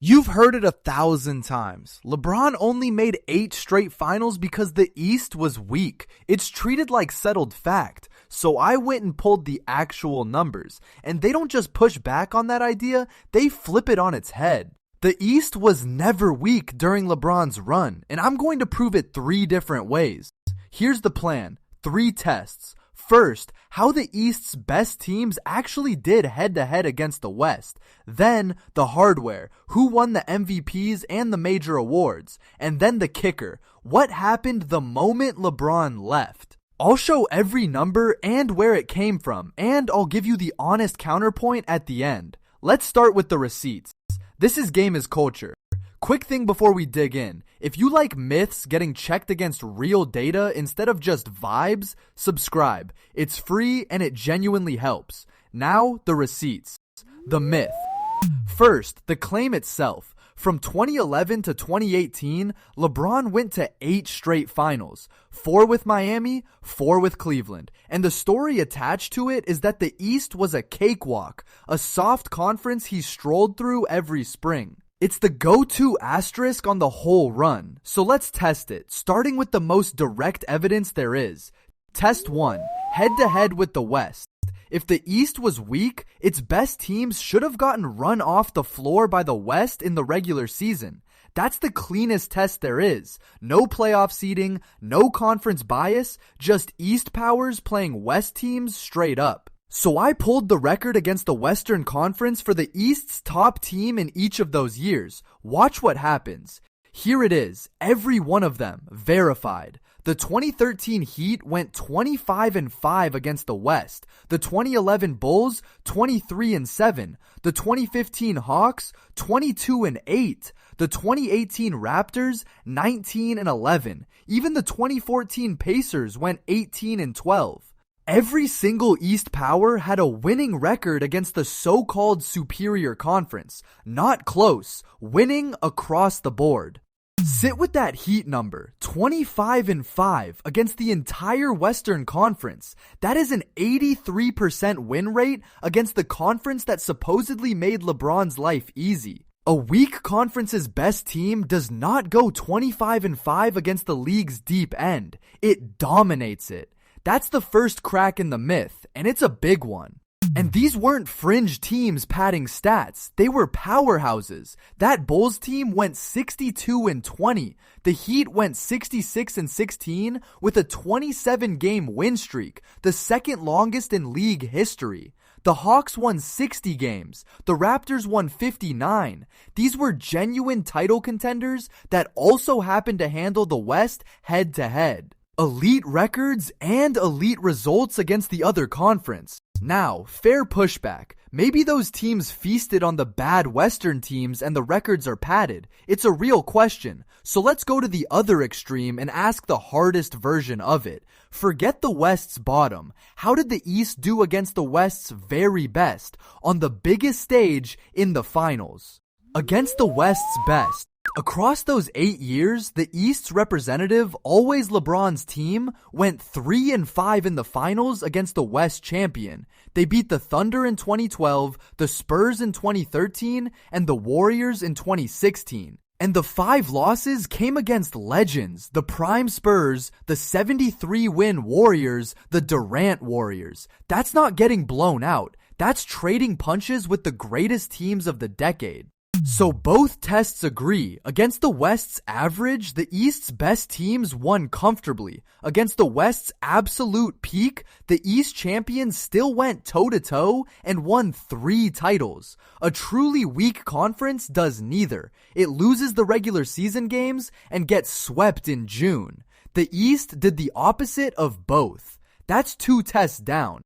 You've heard it 1,000 times. LeBron only made 8 straight finals because the East was weak. It's treated like settled fact. So I went and pulled the actual numbers. And they don't just push back on that idea, they flip it on its head. The East was never weak during LeBron's run, and I'm going to prove it 3 different ways. Here's the plan. 3 tests. First, how the East's best teams actually did head-to-head against the West. Then, the hardware, who won the MVPs and the major awards. And then the kicker, what happened the moment LeBron left. I'll show every number and where it came from, and I'll give you the honest counterpoint at the end. Let's start with the receipts. This is Game is Culture. Quick thing before we dig in. If you like myths getting checked against real data instead of just vibes, subscribe. It's free and it genuinely helps. Now, the receipts. The myth. First, the claim itself. From 2011 to 2018, LeBron went to 8 straight finals. 4 with Miami, 4 with Cleveland. And the story attached to it is that the East was a cakewalk, a soft conference he strolled through every spring. It's the go-to asterisk on the whole run. So let's test it, starting with the most direct evidence there is. Test 1. Head-to-head with the West. If the East was weak, its best teams should have gotten run off the floor by the West in the regular season. That's the cleanest test there is. No playoff seeding, no conference bias, just East powers playing West teams straight up. So I pulled the record against the Western Conference for the East's top team in each of those years. Watch what happens. Here it is, every one of them, verified. The 2013 Heat went 25-5 against the West. The 2011 Bulls, 23-7. The 2015 Hawks, 22-8. The 2018 Raptors, 19-11. Even the 2014 Pacers went 18-12. Every single East power had a winning record against the so-called superior conference. Not close, winning across the board. Sit with that Heat number, 25-5 against the entire Western Conference. That is an 83% win rate against the conference that supposedly made LeBron's life easy. A weak conference's best team does not go 25-5 against the league's deep end. It dominates it. That's the first crack in the myth, and it's a big one. And these weren't fringe teams padding stats. They were powerhouses. That Bulls team went 62-20. The Heat went 66-16 with a 27-game win streak, the second longest in league history. The Hawks won 60 games. The Raptors won 59. These were genuine title contenders that also happened to handle the West head-to-head. Elite records and elite results against the other conference. Now, fair pushback. Maybe those teams feasted on the bad Western teams and the records are padded. It's a real question. So let's go to the other extreme and ask the hardest version of it. Forget the West's bottom. How did the East do against the West's very best on the biggest stage in the finals? Against the West's best. Across those 8 years, the East's representative, always LeBron's team, went 3-5 in the finals against the West champion. They beat the Thunder in 2012, the Spurs in 2013, and the Warriors in 2016. And the 5 losses came against legends, the prime Spurs, the 73-win Warriors, the Durant Warriors. That's not getting blown out. That's trading punches with the greatest teams of the decade. So both tests agree. Against the West's average, the East's best teams won comfortably. Against the West's absolute peak, the East champions still went toe-to-toe and won 3 titles. A truly weak conference does neither. It loses the regular season games and gets swept in June. The East did the opposite of both. That's 2 tests down.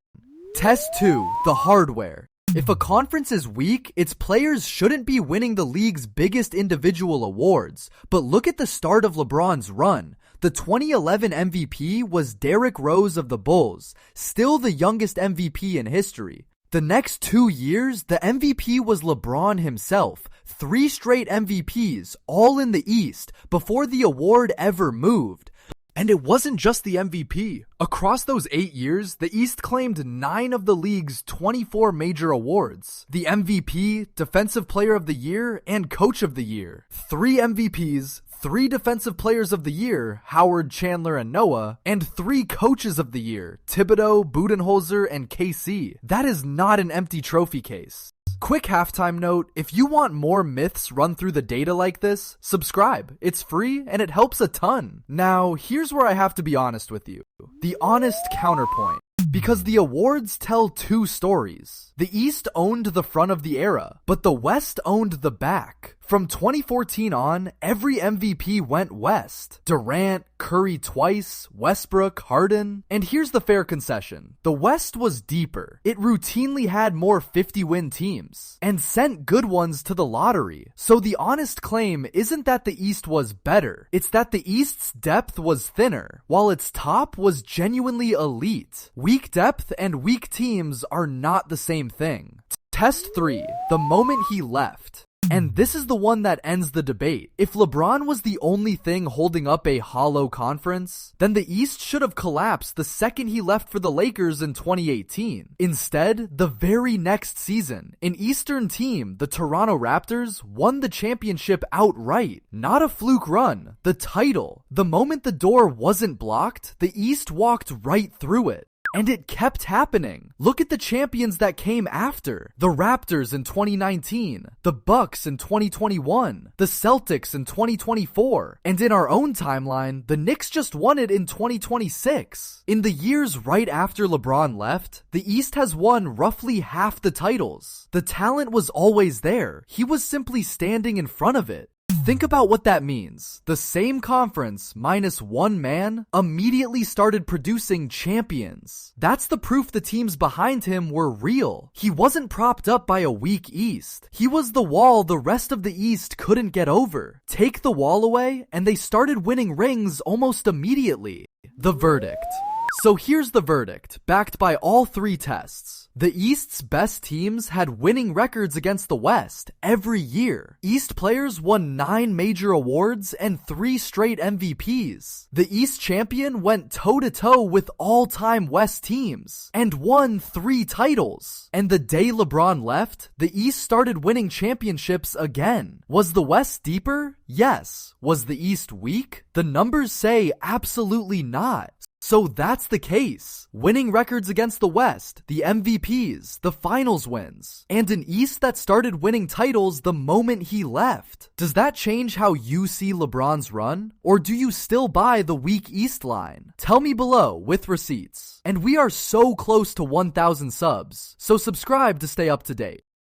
Test 2, the hardware. If a conference is weak, its players shouldn't be winning the league's biggest individual awards. But look at the start of LeBron's run. The 2011 MVP was Derrick Rose of the Bulls, still the youngest MVP in history. The next 2 years, the MVP was LeBron himself. 3 straight MVPs, all in the East, before the award ever moved. And it wasn't just the MVP. Across those 8 years, the East claimed 9 of the league's 24 major awards. The MVP, Defensive Player of the Year, and Coach of the Year. 3 MVPs, 3 Defensive Players of the Year, Howard, Chandler, and Noah, and 3 Coaches of the Year, Thibodeau, Budenholzer, and KC. That is not an empty trophy case. Quick halftime note, if you want more myths run through the data like this, subscribe. It's free and it helps a ton. Now, here's where I have to be honest with you. The honest counterpoint. Because the awards tell 2 stories. The East owned the front of the era, but the West owned the back. From 2014 on, every MVP went west. Durant, Curry twice, Westbrook, Harden. And here's the fair concession. The West was deeper. It routinely had more 50-win teams, and sent good ones to the lottery. So the honest claim isn't that the East was better. It's that the East's depth was thinner, while its top was genuinely elite. Weak depth and weak teams are not the same thing. Test 3. The moment he left. And this is the one that ends the debate. If LeBron was the only thing holding up a hollow conference, then the East should have collapsed the second he left for the Lakers in 2018. Instead, the very next season, an Eastern team, the Toronto Raptors, won the championship outright. Not a fluke run, the title. The moment the door wasn't blocked, the East walked right through it. And it kept happening. Look at the champions that came after. The Raptors in 2019, the Bucks in 2021, the Celtics in 2024, and in our own timeline, the Knicks just won it in 2026. In the years right after LeBron left, the East has won roughly half the titles. The talent was always there. He was simply standing in front of it. Think about what that means. The same conference, minus 1 man, immediately started producing champions. That's the proof the teams behind him were real. He wasn't propped up by a weak East. He was the wall the rest of the East couldn't get over. Take the wall away, and they started winning rings almost immediately. The verdict. So here's the verdict, backed by all 3 tests. The East's best teams had winning records against the West every year. East players won 9 major awards and 3 straight MVPs. The East champion went toe-to-toe with all-time West teams and won 3 titles. And the day LeBron left, the East started winning championships again. Was the West deeper? Yes. Was the East weak? The numbers say absolutely not. So that's the case. Winning records against the West, the MVPs, the finals wins, and an East that started winning titles the moment he left. Does that change how you see LeBron's run? Or do you still buy the weak East line? Tell me below with receipts. And we are so close to 1,000 subs, so subscribe to stay up to date.